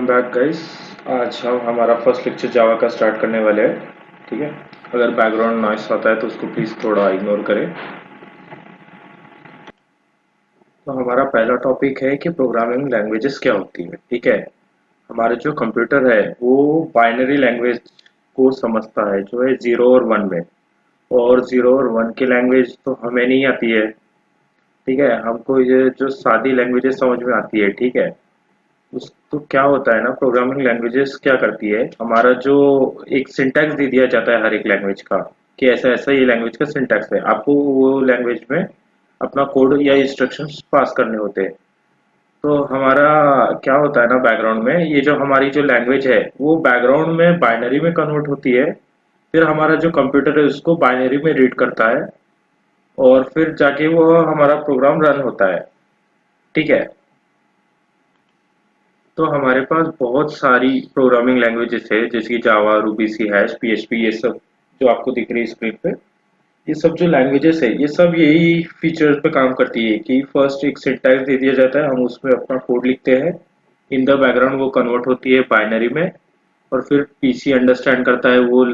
Back guys. आज हम हमारा फर्स्ट लेक्चर जावा का स्टार्ट करने वाले हैं। ठीक है। अगर बैकग्राउंड नॉइस आता है तो उसको प्लीज़ थोड़ा इग्नोर करें। तो हमारा पहला टॉपिक है कि प्रोग्रामिंग लैंग्वेजेस क्या होती है। ठीक है। हमारा जो कंप्यूटर है वो बाइनरी लैंग्वेज को समझता है, जो है ज़ीरो और वन में। और ज़ीरो और वन की लैंग्वेज तो हमें नहीं आती है। ठीक है, हमको ये जो सादी लैंग्वेजेस समझ में आती है। ठीक है। उस तो क्या होता है ना, प्रोग्रामिंग लैंग्वेजेस क्या करती है, हमारा जो एक सिंटैक्स दे दिया जाता है हर एक लैंग्वेज का, कि ऐसा ऐसा ये लैंग्वेज का सिंटैक्स है, आपको वो लैंग्वेज में अपना कोड या इंस्ट्रक्शंस पास करने होते हैं। तो हमारा क्या होता है ना, बैकग्राउंड में ये जो हमारी जो लैंग्वेज है वो बैकग्राउंड में बाइनरी में कन्वर्ट होती है। फिर हमारा जो कंप्यूटर है उसको बाइनरी में रीड करता है, और फिर जाके वो हमारा प्रोग्राम रन होता है। ठीक है। तो हमारे पास बहुत सारी प्रोग्रामिंग लैंग्वेजेस है, जैसे कि जावा, रूबी, सी हैश, पीएचपी, ये सब जो आपको दिख रही है स्क्रीन पे। ये सब जो लैंग्वेजेस है ये सब यही फीचर्स पे काम करती है कि फर्स्ट एक सिंटैक्स दे दिया जाता है, हम उसमें अपना कोड लिखते हैं। इन द बैकग्राउंड वो कन्वर्ट होती है बाइनरी में, और फिर पीसी अंडरस्टैंड करता है वो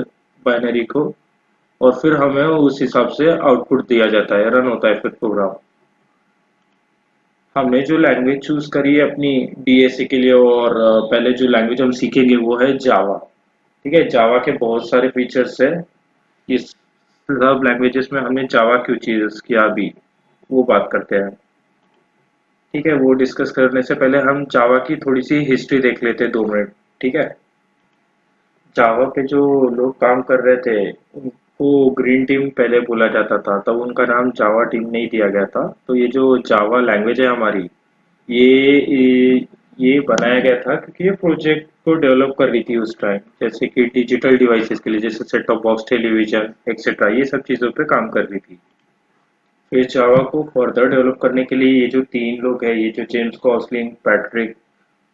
बाइनरी को, और फिर हमें उस हिसाब से आउटपुट दिया जाता है, रन होता है फिर प्रोग्राम। हमने जो लैंग्वेज चूज करी है अपनी डीएसए के लिए, और पहले जो लैंग्वेज हम सीखेंगे वो है जावा। ठीक है। जावा के बहुत सारे फीचर्स है। इस सब लैंग्वेजेस में हमने जावा क्यों चूज किया अभी वो बात करते हैं। ठीक है। वो डिस्कस करने से पहले हम जावा की थोड़ी सी हिस्ट्री देख लेते हैं 2 मिनट। ठीक है। जावा पे जो लोग काम कर रहे थे उनको ग्रीन टीम पहले बोला जाता था, तब उनका नाम जावा टीम नहीं दिया गया था। तो ये जो जावा लैंग्वेज है हमारी, ये ये बनाया गया था क्योंकि ये प्रोजेक्ट को डेवलप कर रही थी उस टाइम, जैसे कि डिजिटल डिवाइसेस के लिए, जैसे set top box, television etcetera, ये सब चीज़ों पे काम कर रही थी। फिर जावा को फर्दर डेवलप करने के लिए ये जो 3 लोग हैं, ये जो जेम्स गॉसलिंग, पैट्रिक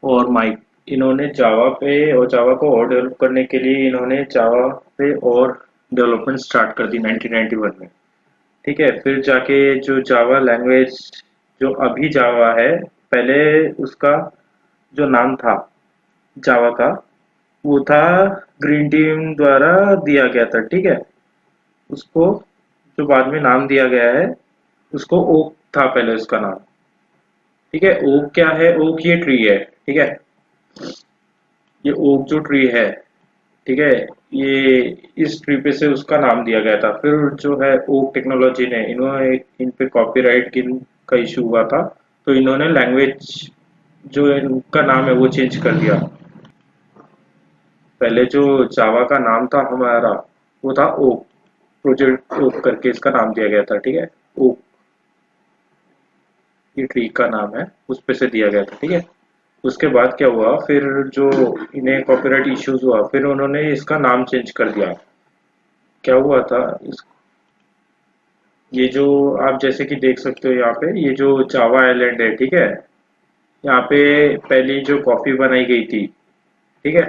और माइक, इन्होंने जावा पे और जावा को और डेवलप करने के लिए इन्होंने जावा पे और डेवलपमेंट स्टार्ट कर दी 1991 में। ठीक है। फिर जाके जो जावा लैंग्वेज जो अभी जावा है, पहले उसका जो नाम था जावा का, वो था ग्रीन टीम द्वारा दिया गया था। ठीक है। उसको जो बाद में नाम दिया गया है, उसको ओक था पहले उसका नाम। ठीक है। ओक क्या है, ओक ये ट्री है। ठीक है। ये ओक जो ट्री है, ठीक है, ये इस ट्री पे से उसका नाम दिया गया था। फिर जो है ओक टेक्नोलॉजी ने, इन्होंने इन पे कॉपीराइट की का इशू हुआ था, तो इन्होंने लैंग्वेज जो इनका नाम है वो चेंज कर दिया। पहले जो जावा का नाम था हमारा, वो था ओक, प्रोजेक्ट ओक करके इसका नाम दिया गया था। ठीक है। ओक ये ट्री का नाम है, उस पे से दिया गया था। ठीक है। उसके बाद क्या हुआ, फिर जो इन्हें कॉपीराइट इश्यूज हुआ, फिर उन्होंने इसका नाम चेंज कर दिया। क्या हुआ था ये जो आप जैसे कि देख सकते हो यहाँ पे, ये जो जावा आइलैंड है, ठीक है, यहाँ पे पहली जो कॉफी बनाई गई थी। ठीक है।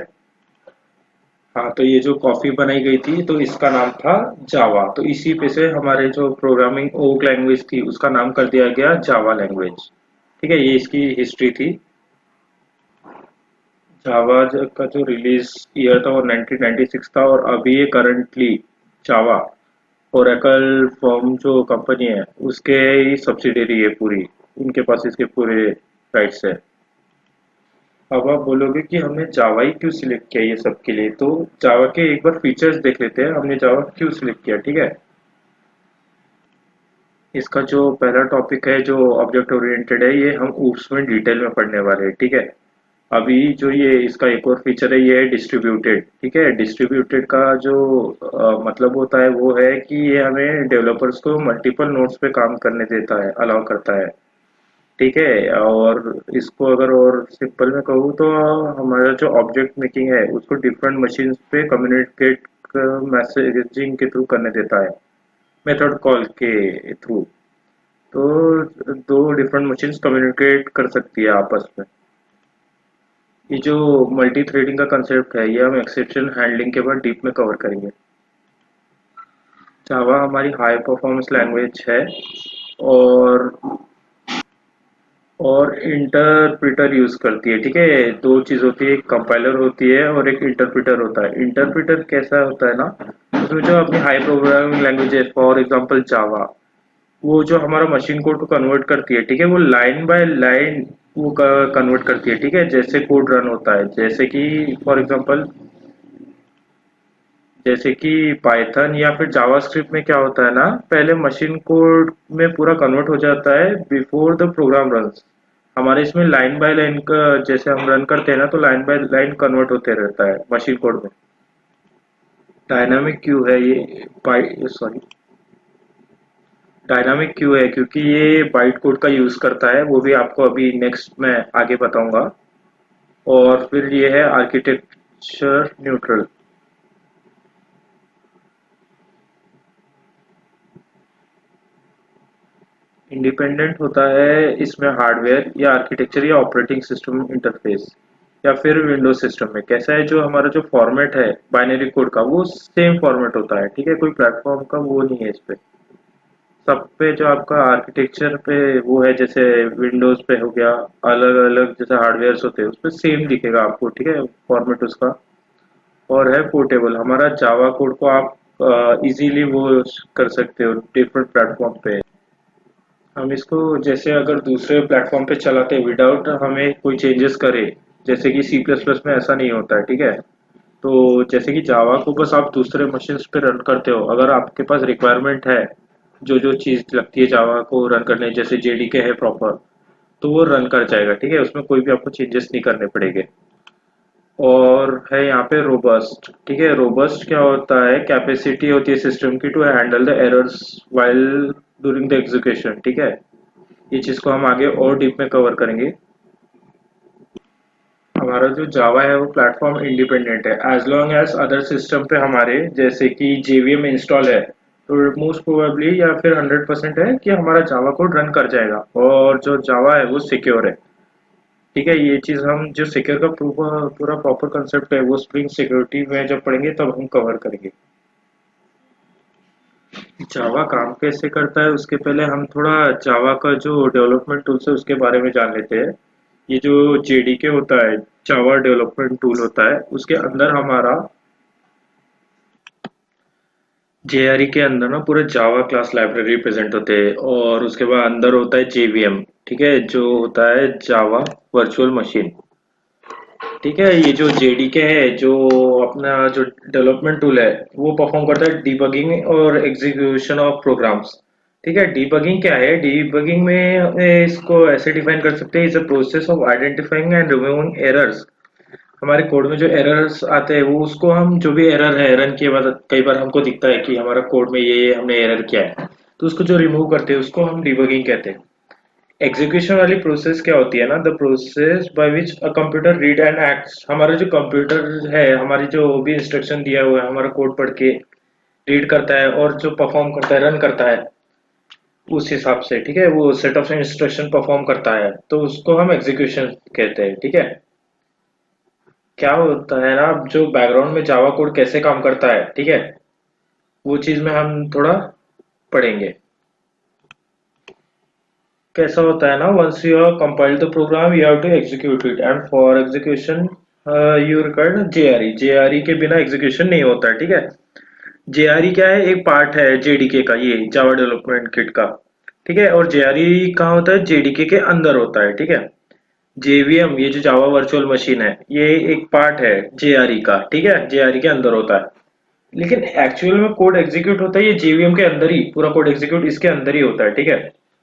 हाँ, तो ये जो कॉफी बनाई गई थी तो इसका नाम था जावा, तो इसी पे से हमारे जो प्रोग्रामिंग ओक लैंग्वेज थी उसका नाम कर दिया गया जावा लैंग्वेज। ठीक है। ये इसकी हिस्ट्री थी। जावा का जो रिलीज ईयर था वो 1996 था, और अभी ये करंटली जावा ओरेकल फर्म जो कंपनी है उसके ही सब्सिडरी है पूरी, उनके पास इसके पूरे राइट्स है। अब आप बोलोगे कि हमने जावा ही क्यों सिलेक्ट किया ये सब के लिए, तो जावा के एक बार फीचर्स देख लेते हैं, हमने जावा क्यों सिलेक्ट किया। ठीक है। इसका जो पहला टॉपिक है जो ऑब्जेक्ट ओरिएंटेड है, ये हम उसमें डिटेल में पढ़ने वाले हैं। ठीक है। अभी जो ये इसका एक और फीचर है, ये है डिस्ट्रीब्यूटेड। ठीक है। डिस्ट्रीब्यूटेड का जो मतलब होता है वो है कि ये हमें डेवलपर्स को मल्टीपल नोड्स पे काम करने देता है, अलाउ करता है। ठीक है। और इसको अगर और सिंपल में कहूँ तो हमारा जो ऑब्जेक्ट मेकिंग है उसको डिफरेंट मशीन्स पे कम्युनिकेट मैसेजिंग के थ्रू करने देता है, मेथड कॉल के थ्रू। तो दो डिफरेंट मशीन्स कम्युनिकेट कर सकती है आपस में। ये जो मल्टी थ्रेडिंग का कंसेप्ट है ये हम एक्सेप्शन हैंडलिंग के बाद डीप में कवर करेंगे। जावा हमारी हाई परफॉर्मेंस लैंग्वेज है, और और इंटरप्रिटर यूज करती है। ठीक है, दो चीज होती है, एक कंपाइलर होती है और एक इंटरप्रिटर होता है। इंटरप्रिटर कैसा होता है ना, उसमें जो अपनी हाई प्रोग्रामिंग लैंग्वेज है, फॉर एग्जांपल जावा, वो जो हमारा मशीन कोड को कन्वर्ट करती है, ठीक है, वो लाइन बाय लाइन वो कन्वर्ट करती है। ठीक है, जैसे कोड रन होता है, जैसे कि फॉर एग्जांपल, जैसे कि पाइथन या फिर जावास्क्रिप्ट में क्या होता है ना, पहले मशीन कोड में पूरा कन्वर्ट हो जाता है बिफोर द प्रोग्राम रन्स। हमारे इसमें लाइन बाय लाइन का, जैसे हम रन करते हैं ना, तो लाइन बाय लाइन कन्वर्ट होते रहता है मशीन कोड में। डायनामिक क्यू है ये, सॉरी, डायनामिक क्यू है क्योंकि ये बाइट कोड का यूज करता है, वो भी आपको अभी नेक्स्ट में आगे बताऊंगा। और फिर ये है आर्किटेक्चर न्यूट्रल। इंडिपेंडेंट होता है इसमें हार्डवेयर या आर्किटेक्चर या ऑपरेटिंग सिस्टम इंटरफेस या फिर विंडोज सिस्टम में। कैसा है, जो हमारा जो फॉर्मेट है बाइनरी कोड का, वो सेम फॉर्मेट होता है। ठीक है, कोई प्लेटफॉर्म का वो नहीं है इस पे। सब पे जो आपका आर्किटेक्चर पे वो है, जैसे विंडोज पे हो गया, अलग अलग जैसे हार्डवेयर होते हैं उस पे सेम दिखेगा आपको। ठीक है, फॉर्मेट उसका। और है पोर्टेबल, हमारा जावा कोड को आप इजीली वो कर सकते हो डिफरेंट प्लेटफॉर्म पे। हम इसको जैसे अगर दूसरे प्लेटफॉर्म पे चलाते हैं विदाउट हमें कोई चेंजेस करे, जैसे कि सी प्लस प्लस में ऐसा नहीं होता है। ठीक है, तो जैसे कि जावा को बस आप दूसरे मशीन्स पे रन करते हो, अगर आपके पास रिक्वायरमेंट है, जो जो चीज़ लगती है जावा को रन करने, जैसे जेडीके है प्रॉपर, तो वो रन कर जाएगा। ठीक है, उसमें कोई भी आपको चेंजेस नहीं करने पड़ेंगे। और है यहाँ पे रोबस्ट। ठीक है, रोबस्ट क्या होता है, कैपेसिटी होती है सिस्टम की to handle the errors while during the execution. ठीक है, ये चीज को हम आगे और डीप में कवर करेंगे। हमारा जो जावा है वो प्लेटफॉर्म इंडिपेंडेंट है, as long as other system पे हमारे जैसे कि जेवीएम इंस्टॉल है, तो मोस्ट प्रोबेबली या फिर 100% है कि हमारा जावा कोड रन कर जाएगा। और जो जावा है वो सिक्योर है। ठीक है, ये चीज हम जो सिक्योर का पूरा पूरा प्रॉपर कंसेप्ट है वो स्प्रिंग सिक्योरिटी में जब पढ़ेंगे तब हम कवर करेंगे। जावा काम कैसे करता है उसके पहले हम थोड़ा जावा का जो डेवलपमेंट टूल्स है उसके बारे में जान लेते हैं। ये जो जेडीके होता है, जावा डेवलपमेंट टूल होता है, उसके अंदर हमारा जेआरई के अंदर ना पूरे जावा क्लास लाइब्रेरी प्रेजेंट होते हैं। और उसके बाद अंदर होता है जेवीएम। ठीक है, जो होता है जावा वर्चुअल मशीन। ठीक है, ये जो जेडीके है, जो अपना जो डेवलपमेंट टूल है, वो परफॉर्म करता है डिबगिंग और एग्जीक्यूशन ऑफ प्रोग्राम्स। ठीक है, डिबगिंग क्या है, डिबगिंग में इसको ऐसे डिफाइन कर सकते हैं, is a process of identifying and removing errors. हमारे कोड में जो एरर्स आते हैं वो, उसको हम जो भी एरर है रन किए बाद कई बार हमको दिखता है कि हमारा कोड में ये हमने एरर किया है, तो उसको जो रिमूव करते हैं उसको हम डिबगिंग कहते हैं। एग्जीक्यूशन वाली प्रोसेस क्या होती है ना, the process by which a computer read and acts. हमारा जो कंप्यूटर है, हमारी जो भी इंस्ट्रक्शन दिया हुआ है, हमारा कोड पढ़ के रीड करता है और जो परफॉर्म करता है, रन करता है उस हिसाब से। ठीक है, वो सेट ऑफ इंस्ट्रक्शन परफॉर्म करता है, तो उसको हम एग्जीक्यूशन कहते हैं। ठीक है, क्या होता है ना, जो बैकग्राउंड में जावा कोड कैसे काम करता है, ठीक है, वो चीज में हम थोड़ा पढ़ेंगे। कैसा होता है ना, once you have compiled the program you have to execute it, and for execution you require JRE. JRE के बिना एग्जीक्यूशन नहीं होता है। ठीक है, जेआरई क्या है, एक पार्ट है जेडीके का, ये जावा डेवलपमेंट किट का। ठीक है, और जेआरई कहाँ होता है, जेडीके के अंदर होता है। ठीक है, जेवीएम, ये जो जावा वर्चुअल मशीन है, ये एक पार्ट है जेआरई का। ठीक है, जेआरई के अंदर होता है, लेकिन एक्चुअल में कोड एग्जीक्यूट होता है ये जेवीएम के अंदर ही, पूरा कोड एग्जीक्यूट इसके अंदर ही होता है। ठीक है,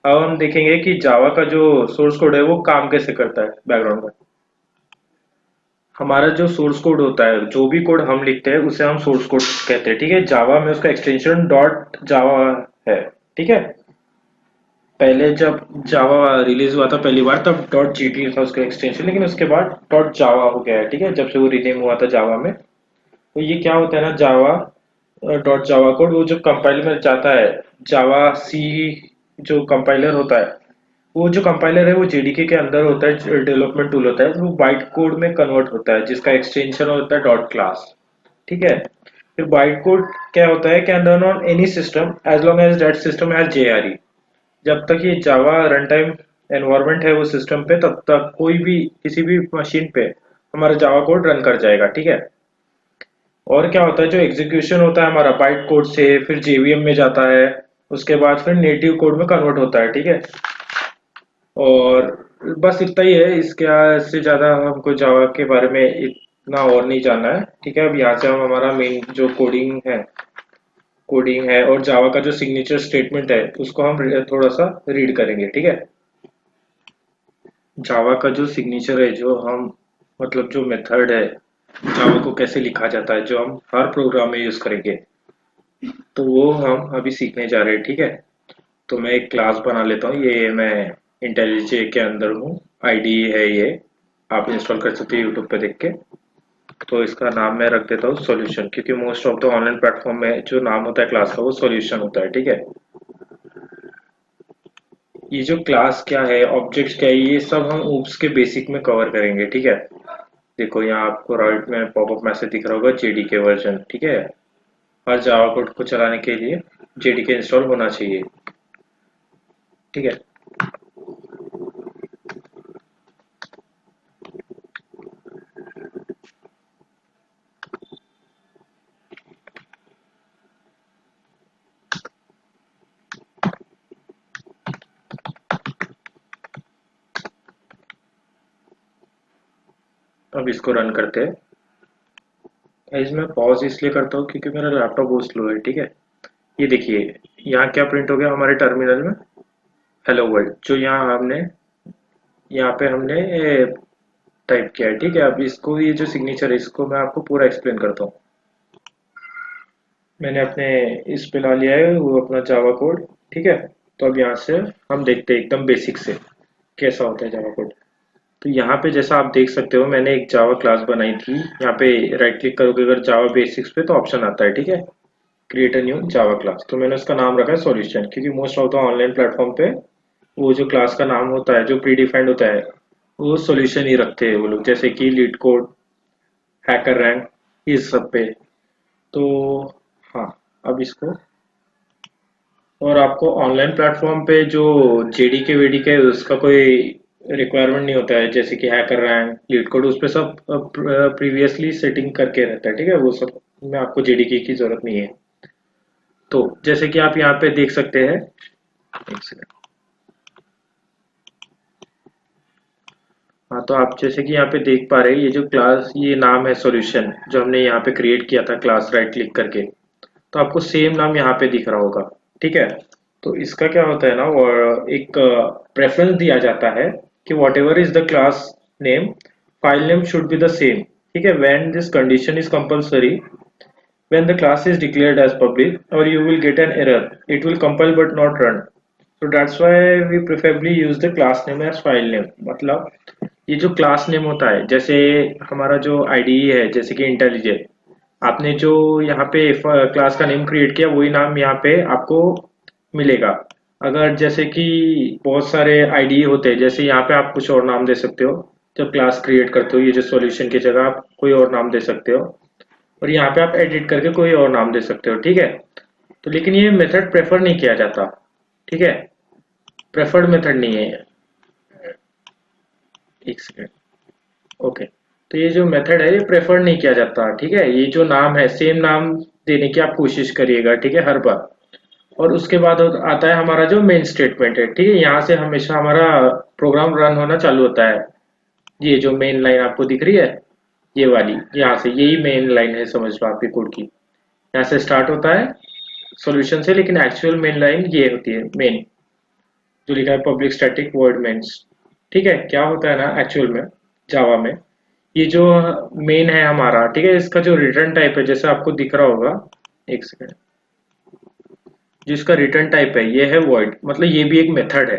अब हम देखेंगे कि जावा का जो सोर्स कोड है वो काम कैसे करता है बैकग्राउंड में। हमारा जो सोर्स कोड होता है, जो भी कोड हम लिखते हैं उसे हम सोर्स कोड कहते हैं। ठीक है, जावा में उसका एक्सटेंशन डॉट जावा है। ठीक है, पहले जब जावा रिलीज हुआ था पहली बार तब डॉट जीटी था उसका एक्सटेंशन, लेकिन उसके बाद डॉट जावा हो गया है। ठीक है, जब से वो रिनेम हुआ था जावा में। तो ये क्या होता है ना, जावा डॉट जावा कोड, वो जो कंपाइलर में जाता है, जावा सी जो कंपाइलर होता है, वो जो कंपाइलर है वो जेडीके के अंदर होता है, डेवलपमेंट टूल होता है, तो वो बाइट कोड में कन्वर्ट होता है जिसका एक्सटेंशन होता है डॉट क्लास। ठीक है, फिर बाइट कोड क्या होता है, can run on any system as long as that system has JRE. जब तक ये जावा रन टाइम एनवायरनमेंट है वो सिस्टम पे, तब तक कोई भी किसी भी मशीन पे हमारा जावा कोड रन कर जाएगा, ठीक है। और क्या होता है, जो एग्जीक्यूशन होता है हमारा बाइट कोड से फिर जेवीएम में जाता है, उसके बाद फिर नेटिव कोड में कन्वर्ट होता है, ठीक है। और बस इतना ही है, इसके से ज्यादा हमको जावा के बारे में इतना और नहीं जानना है, ठीक है। अब यहाँ से हम हमारा मेन जो कोडिंग है और जावा का जो सिग्नेचर स्टेटमेंट है उसको हम थोड़ा सा रीड करेंगे, ठीक है। जावा का जो सिग्नेचर है, जो हम मतलब जो मेथड है जावा को कैसे लिखा जाता है, जो हम हर प्रोग्राम में यूज करेंगे, तो वो हम अभी सीखने जा रहे हैं, ठीक है। तो मैं एक क्लास बना लेता हूँ, ये मैं इंटेलिजे के अंदर हूँ, आईडी है ये, आप इंस्टॉल कर सकते हो यूट्यूब पे देख के। तो इसका नाम मैं रख देता हूँ सॉल्यूशन, क्योंकि most of the online platform में जो नाम होता है क्लास का वो सॉल्यूशन होता है, ठीक है। ये जो क्लास क्या है, ऑब्जेक्ट्स क्या है, ये सब हम ऊप्स के बेसिक में कवर करेंगे, ठीक है। देखो यहाँ आपको राइट में पॉपअप मैसेज दिख रहा होगा, जेडीके वर्जन, ठीक है। हर जावा कोड को चलाने के लिए जेडीके इंस्टॉल होना चाहिए, ठीक है। अब इसको रन करते हैं। गाइस मैं पॉज इसलिए करता हूँ क्योंकि मेरा लैपटॉप बहुत स्लो है, ठीक है। ये देखिए, यहाँ क्या प्रिंट हो गया हमारे टर्मिनल में, हेलो वर्ल्ड, जो यहाँ पे हमने टाइप किया है, ठीक है। अब इसको, ये जो सिग्नेचर है इसको मैं आपको पूरा एक्सप्लेन करता हूँ। मैंने अपने इस पे ला लिया है वो अपना जावा कोड, ठीक है। तो अब यहाँ से हम देखते हैं एकदम बेसिक से कैसा होता है जावा कोड। तो यहाँ पे जैसा आप देख सकते हो, मैंने एक जावा क्लास बनाई थी। यहाँ पे राइट क्लिक करोगे अगर जावा बेसिक्स पे, तो ऑप्शन आता है, ठीक है, create a new Java class. तो मैंने उसका नाम रखा है सॉल्यूशन, क्योंकि most of the online platform पे वो जो क्लास का नाम होता है जो प्री डिफाइंड होता है वो सॉल्यूशन ही रखते हैं वो लोग, जैसे कि लीड कोड, हैकर रैंक, इस सब पे। तो हाँ, अब इसको, और आपको ऑनलाइन प्लेटफॉर्म पे जो जेडीके वेडीके उसका कोई रिक्वायरमेंट नहीं होता है, जैसे कि हैकर रैंक, लीड कोड, उस पे सब प्रीवियसली सेटिंग करके रहता है, ठीक है। वो सब में आपको जेडीके की जरूरत नहीं है। तो जैसे कि आप यहाँ पे देख सकते हैं, एक सेकंड। हाँ, तो आप जैसे कि यहाँ पे देख पा रहे हैं, ये जो क्लास, ये नाम है सॉल्यूशन, जो हमने यहाँ पे क्रिएट किया था क्लास, राइट क्लिक करके। तो आपको सेम नाम यहाँ पे दिख रहा होगा, ठीक है। तो इसका क्या होता है ना, वो एक प्रेफरेंस दिया जाता है कि what ever is the class name, file name should be the same, ठीक है। When this condition is compulsory, when the class is declared as public, or you will get an error, it will compile but not run. So that's why we preferably use the class name as file name। मतलब ये जो class name होता है, जैसे हमारा जो IDE है जैसे कि इंटेलिजे, आपने जो यहाँ पे क्लास का नेम क्रिएट किया वही नाम यहाँ पे आपको मिलेगा। अगर जैसे कि बहुत सारे आईडीई होते हैं, जैसे यहाँ पे आप कुछ और नाम दे सकते हो, जब क्लास क्रिएट करते हो ये जो सॉल्यूशन की जगह आप कोई और नाम दे सकते हो, और यहाँ पे आप एडिट करके कोई और नाम दे सकते हो, ठीक है। तो लेकिन ये मेथड प्रेफर नहीं किया जाता, ठीक है, प्रेफर्ड मेथड नहीं है। एक सेकेंड, ओके। तो ये जो मेथड है ये प्रेफर नहीं किया जाता, ठीक है। ये जो नाम है सेम नाम देने की आप कोशिश करिएगा, ठीक है, हर बार। और उसके बाद आता है हमारा जो मेन स्टेटमेंट है, ठीक है। यहाँ से हमेशा हमारा प्रोग्राम रन होना चालू होता है। ये जो मेन लाइन आपको दिख रही है, ये वाली, यहाँ से यही मेन लाइन है, समझ लो आपके कोड की। यहाँ से स्टार्ट होता है सॉल्यूशन से, लेकिन एक्चुअल मेन लाइन ये होती है, मेन, जो लिखा है पब्लिक स्टैटिक वॉइड मेंस, ठीक है। क्या होता है ना एक्चुअल में जावा में, ये जो मेन है हमारा, ठीक है, इसका जो रिटर्न टाइप है जैसे आपको दिख रहा होगा, एक सेकेंड, जो इसका रिटर्न टाइप है ये है वॉइड, मतलब ये भी एक मेथड है,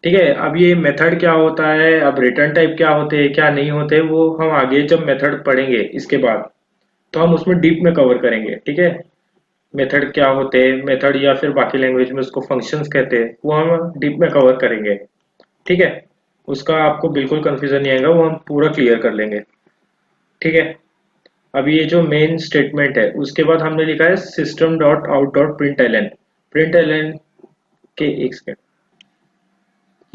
ठीक है। अब ये मेथड क्या होता है, अब रिटर्न टाइप क्या होते हैं क्या नहीं होते, वो हम आगे जब मेथड पढ़ेंगे इसके बाद तो हम उसमें डीप में कवर करेंगे, ठीक है। मेथड क्या होते हैं, मेथड या फिर बाकी लैंग्वेज में उसको फंक्शंस कहते हैं, वो हम डीप में कवर करेंगे, ठीक है। उसका आपको बिल्कुल कंफ्यूजन नहीं आएगा, वो हम पूरा क्लियर कर लेंगे, ठीक है। अब ये जो मेन स्टेटमेंट है उसके बाद हमने लिखा है system dot out dot print l n, print l n के, एक सेकेंड,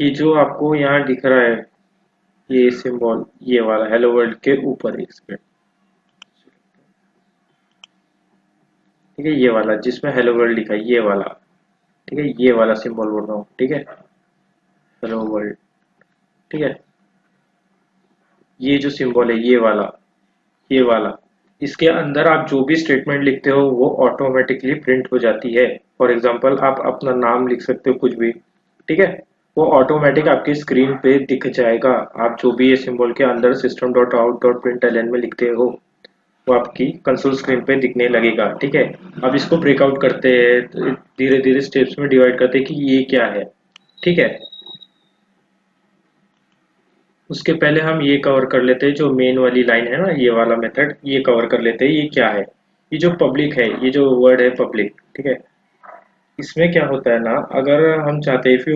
ये जो आपको यहाँ दिख रहा है, ये सिंबल, ये वाला हेलो वर्ल्ड के ऊपर एक सेकंड, ठीक है, ये वाला जिसमें हेलो वर्ल्ड लिखा है, ये वाला, ठीक है, ये वाला सिंबल बोल रहा हूँ, ठीक है, हेलो वर्ल्ड, ठीक है, ये जो सिंबल है, ये वाला, इसके अंदर आप जो भी स्टेटमेंट लिखते हो वो ऑटोमेटिकली प्रिंट हो जाती है। फॉर एग्जांपल आप अपना नाम लिख सकते हो, कुछ भी, ठीक है, वो ऑटोमेटिक आपकी स्क्रीन पे दिख जाएगा। आप जो भी ये सिंबल के अंदर system dot out dot print L में लिखते हो वो आपकी कंसोल स्क्रीन पे दिखने लगेगा, ठीक है। अब इसको ब्रेकआउट करते हैं, धीरे धीरे स्टेप्स में डिवाइड करते हैं कि ये क्या है, ठीक है। उसके पहले हम ये कवर कर लेते हैं, जो मेन वाली लाइन है ना, ये वाला मेथड, ये कवर कर लेते हैं, ये क्या है। ये जो पब्लिक है, ये जो वर्ड है पब्लिक, ठीक है, इसमें क्या होता है ना, अगर हम चाहते हैं if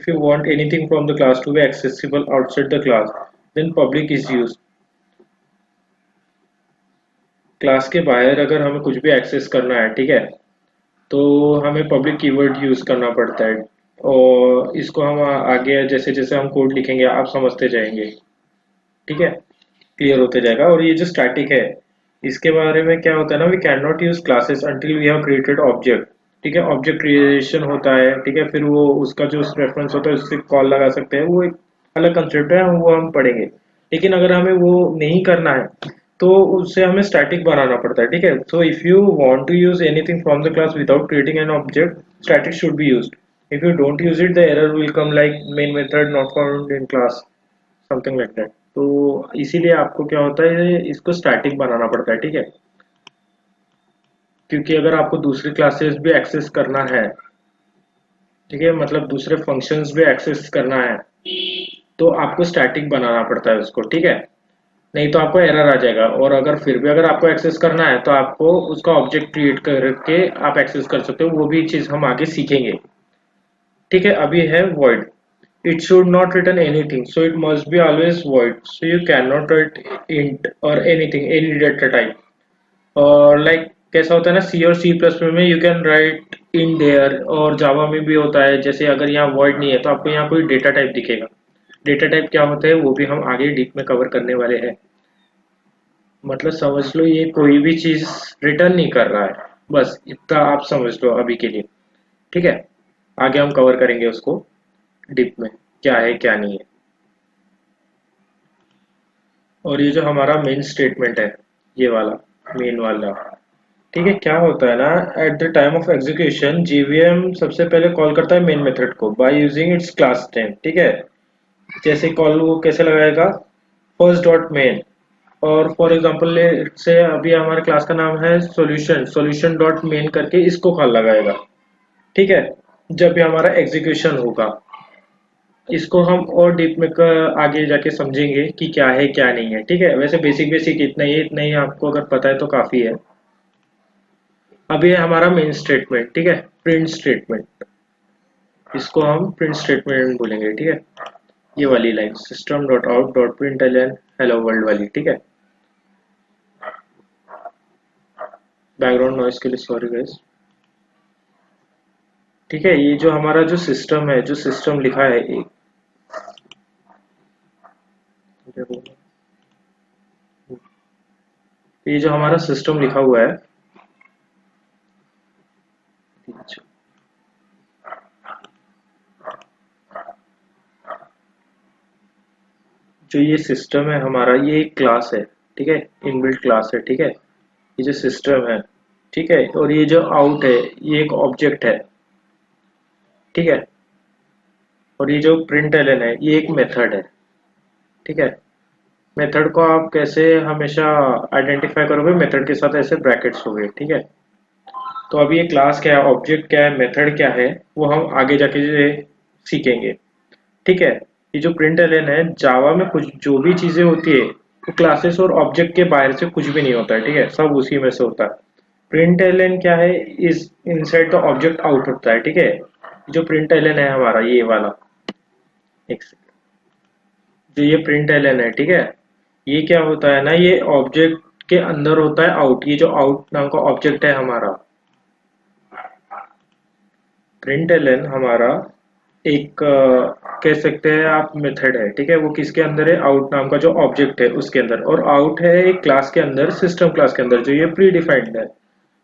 you want anything from the class to be accessible outside the class, then public is use. Class के बाहर अगर हमें कुछ भी एक्सेस करना है, ठीक है, तो हमें पब्लिक कीवर्ड यूज करना पड़ता है। और इसको हम आगे जैसे जैसे हम कोड लिखेंगे आप समझते जाएंगे, ठीक है, क्लियर होते जाएगा। और ये जो स्टैटिक है, इसके बारे में क्या होता है ना, we can not use classes until we have created object, ठीक है, ऑब्जेक्ट क्रिएशन होता है, ठीक है, फिर वो उसका जो रेफरेंस होता है उससे कॉल लगा सकते हैं, वो एक अलग कंसेप्ट है, वो हम पढ़ेंगे। लेकिन अगर हमें वो नहीं करना है तो उससे हमें स्टैटिक बनाना पड़ता है, ठीक है। So if you want to use anything from the class without creating an object, static should be used. If you don't use it, the error will come like main method not found in class, something like that. तो इसीलिए आपको क्या होता है, इसको static बनाना पड़ता है, ठीक है, क्योंकि अगर आपको दूसरी क्लासेस भी एक्सेस करना है, ठीक है, मतलब दूसरे फंक्शंस भी एक्सेस करना है, तो आपको स्टैटिक बनाना पड़ता है उसको, ठीक है। नहीं तो आपको एरर आ जाएगा। और अगर फिर भी अगर आपको एक्सेस करना है तो आपको उसका ऑब्जेक्ट क्रिएट करके आप एक्सेस कर सकते हो, वो भी चीज हम आगे सीखेंगे, ठीक है। अभी है void, it should not return anything, so it must be always void, so you cannot write int or anything, any data type। और लाइक कैसा होता है ना, सी और सी प्लस प्लस में you can write in their, और जावा में भी होता है। जैसे अगर यहाँ void नहीं है तो आपको यहाँ कोई डेटा टाइप दिखेगा। डेटा टाइप क्या होता है वो भी हम आगे डीप में कवर करने वाले हैं। मतलब समझ लो ये कोई भी चीज रिटर्न नहीं कर रहा है, बस इतना आप समझ लो अभी के लिए, ठीक है। आगे हम कवर करेंगे उसको डीप में, क्या है क्या नहीं है। और ये जो हमारा मेन स्टेटमेंट है, ये वाला मेन वाला, ठीक है, क्या होता है ना, at the time of execution JVM सबसे पहले कॉल करता है मेन मेथड को by using its class name, ठीक है। जैसे कॉल वो कैसे लगाएगा, फर्स्ट डॉट मेन, और फॉर एग्जांपल ले से अभी हमारे क्लास का नाम है सॉल्यूशन, सॉल्यूशन डॉट मेन करके इसको कॉल लगाएगा, ठीक है, जब भी हमारा एग्जीक्यूशन होगा। इसको हम और डीप में आगे जाके समझेंगे कि क्या है क्या नहीं है, ठीक है। वैसे बेसिक बेसिक इतना ही, आपको अगर पता है तो काफी है। अब ये हमारा मेन स्टेटमेंट, ठीक है, प्रिंट स्टेटमेंट, इसको हम प्रिंट स्टेटमेंट बोलेंगे, ठीक है। ये वाली line system dot out dot print l n hello world वाली, ठीक है। बैकग्राउंड नॉइस के लिए सॉरी गाइस, ठीक है। ये जो हमारा जो सिस्टम है, जो सिस्टम लिखा है एक, ये जो हमारा सिस्टम लिखा हुआ है, जो ये सिस्टम है हमारा, ये एक क्लास है, ठीक है, इनबिल्ट क्लास है, ठीक है। ये जो सिस्टम है, ठीक है, और ये जो आउट है ये एक ऑब्जेक्ट है, ठीक है। और ये जो प्रिंट एलन है ये एक मेथड है, ठीक है। मेथड को आप कैसे हमेशा आइडेंटिफाई करोगे, मेथड के साथ ऐसे ब्रैकेट्स हो गए, ठीक है। तो अभी ये क्लास क्या है, ऑब्जेक्ट क्या है, मेथड क्या है, वो हम आगे जाके सीखेंगे, ठीक है। ये जो प्रिंट एलन है, जावा में कुछ जो भी चीजें होती है वो क्लासेस और ऑब्जेक्ट के बाहर से कुछ भी नहीं होता है, ठीक है, सब उसी में से होता है। प्रिंट एलन क्या है, इस इनसाइड द ऑब्जेक्ट आउट होता है, ठीक है। जो प्रिंट एलन है हमारा ये वाला, एक सेकंड, जो ये प्रिंट एलन है, ठीक है, ये क्या होता है ना, ये ऑब्जेक्ट के अंदर होता है आउट। ये जो आउट नाम का ऑब्जेक्ट है हमारा, प्रिंट एलन हमारा एक कह सकते हैं आप मेथड है, ठीक है। वो किसके अंदर है? आउट नाम का जो ऑब्जेक्ट है उसके अंदर, और आउट है एक क्लास के अंदर, सिस्टम क्लास के अंदर, जो ये प्री डिफाइंड है,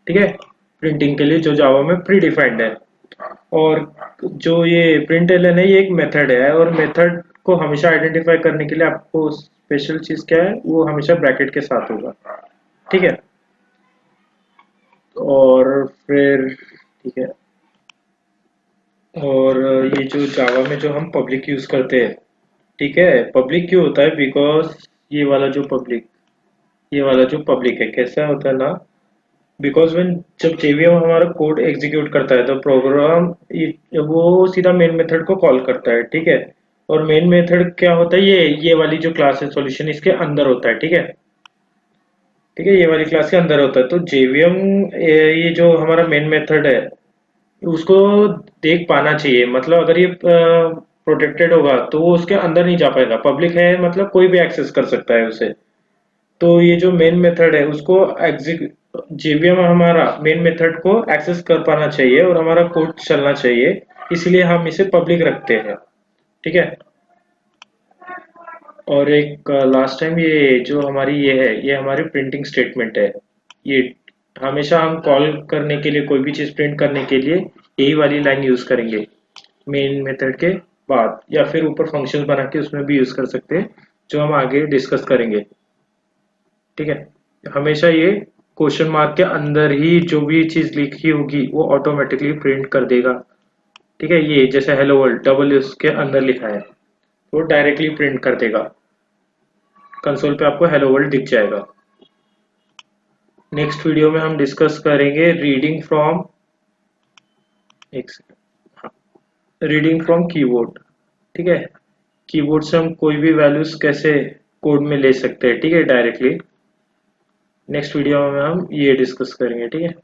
ठीक है। प्रिंटिंग के लिए जो जावा में प्री डिफाइंड है। और जो ये प्रिंट एलन है, ये एक मेथड है, और मेथड को हमेशा आइडेंटिफाई करने के लिए आपको स्पेशल चीज क्या है, वो हमेशा ब्रैकेट के साथ होगा, ठीक है। और फिर ठीक है। और ये जो जावा में जो हम पब्लिक यूज करते हैं, ठीक है, पब्लिक क्यों होता है? बिकॉज ये वाला जो पब्लिक, ये वाला जो पब्लिक है कैसा होता है ना, बिकॉज व्हेन जब जेवीएम हमारा कोड एग्जीक्यूट करता है तो प्रोग्राम वो सीधा मेन मेथड को कॉल करता है, ठीक है। और मेन मेथड क्या होता है? ये वाली जो क्लास है सॉल्यूशन, इसके अंदर होता है, ठीक है। ठीक है, ये वाली क्लास के अंदर होता है। तो जेवीएम ये जो हमारा मेन मेथड है उसको देख पाना चाहिए, मतलब अगर ये प्रोटेक्टेड होगा तो वो उसके अंदर नहीं जा पाएगा। पब्लिक है मतलब कोई भी एक्सेस कर सकता है उसे। तो ये जो मेन मेथड है उसको जेवीएम हमारा मेन मेथड को एक्सेस कर पाना चाहिए और हमारा कोड चलना चाहिए, इसलिए हम इसे पब्लिक रखते हैं, ठीक है। और एक लास्ट टाइम, ये जो हमारी ये है, ये हमारी प्रिंटिंग स्टेटमेंट है। ये हमेशा हम कॉल करने के लिए, कोई भी चीज प्रिंट करने के लिए यही वाली लाइन यूज करेंगे मेन मेथड के बाद, या फिर ऊपर फंक्शन बना के उसमें भी यूज कर सकते हैं, जो हम आगे डिस्कस करेंगे, ठीक है। हमेशा ये क्वेश्चन मार्क के अंदर ही जो भी चीज लिखी होगी वो ऑटोमेटिकली प्रिंट कर देगा, ठीक है। ये जैसे हेलो वर्ल्ड डबल उसके अंदर लिखा है, वो डायरेक्टली प्रिंट कर देगा, कंसोल पे आपको हेलो वर्ल्ड दिख जाएगा। नेक्स्ट वीडियो में हम डिस्कस करेंगे रीडिंग फ्रॉम, एक सेकंड, रीडिंग फ्रॉम कीबोर्ड, ठीक है। कीबोर्ड से हम कोई भी वैल्यूज कैसे कोड में ले सकते हैं, ठीक है, डायरेक्टली। नेक्स्ट वीडियो में हम ये डिस्कस करेंगे, ठीक है,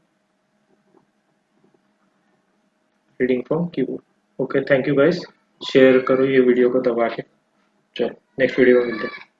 reading from keyboard. Okay, thank you guys. Share करो ये वीडियो को दबा के। चलो नेक्स्ट वीडियो में मिलते हैं।